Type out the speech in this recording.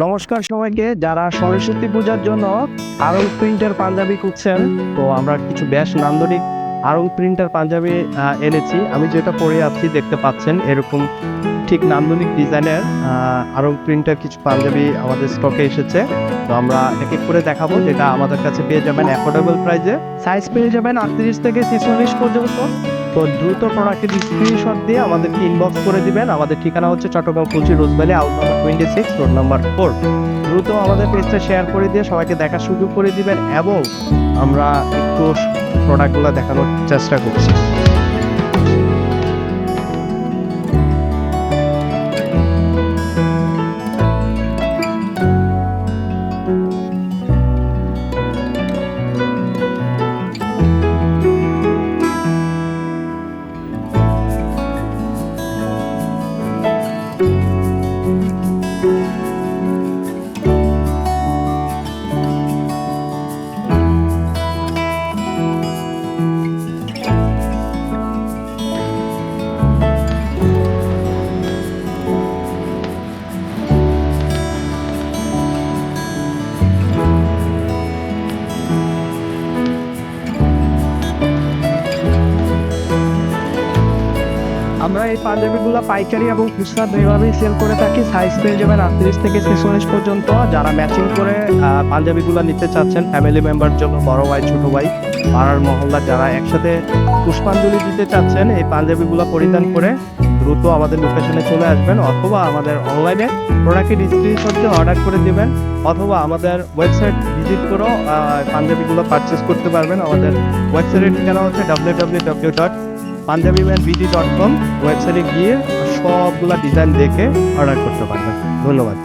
নমস্কার সবাইকে, যারা সরস্বতী পূজার জন্য আরং প্রিন্টের পাঞ্জাবি খুঁজছেন, তো আমরা কিছু বেশ নান্দনিক আরং প্রিন্টের পাঞ্জাবি এনেছি। আমি যেটা পরে আছি দেখতে পাচ্ছেন, এরকম ঠিক নান্দনিক ডিজাইনের আরং প্রিন্টের কিছু পাঞ্জাবি আমাদের স্টকে এসেছে। তো আমরা এক এক করে দেখাবো, যেটা আমাদের কাছে পেয়ে যাবেন অ্যাফোর্ডেবল প্রাইসে। সাইজ পেয়ে যাবেন 38 থেকে 46 পর্যন্ত। তো দ্রুত প্রোডাক্টের স্ক্রিনশট দিয়ে আমাদেরকে ইনবক্স করে দিবেন। আমাদের ঠিকানা হচ্ছে Chittagong Kulshi Rose Valley, house number 26, road number 4। দ্রুত আমাদের পেজটা শেয়ার করে দিয়ে সবাইকে দেখার সুযোগ করে দিবেন, এবং আমরা একটু প্রোডাক্টগুলো দেখানোর চেষ্টা করছি। আমরা এই পাঞ্জাবিগুলো পাইকারি এবং খুচরা দুইভাবেই সেল করে থাকি। সাইজ পেয়ে যাবেন 38 থেকে 46 পর্যন্ত। যারা ম্যাচিং করে পাঞ্জাবিগুলো নিতে চাচ্ছেন, ফ্যামিলি মেম্বার জন্য, বড় ভাই, ছোট ভাই, পাড়ার মহল্লা যারা একসাথে পুষ্পাঞ্জলি দিতে চাচ্ছেন, এই পাঞ্জাবিগুলো পরিধান করে দ্রুত আমাদের লোকেশনে চলে আসবেন, অথবা আমাদের অনলাইনে প্রোডাক্টের স্ক্রিনশট দিয়ে অর্ডার করে দেবেন, অথবা আমাদের ওয়েবসাইট ভিজিট করেও পাঞ্জাবিগুলো পারচেস করতে পারবেন। আমাদের ওয়েবসাইটের ঠিকানা হচ্ছে www.punjabimandbd.com। ওয়েবসাইটে গিয়ে সবগুলা ডিজাইন দেখে অর্ডার করতে পারবেন। ধন্যবাদ।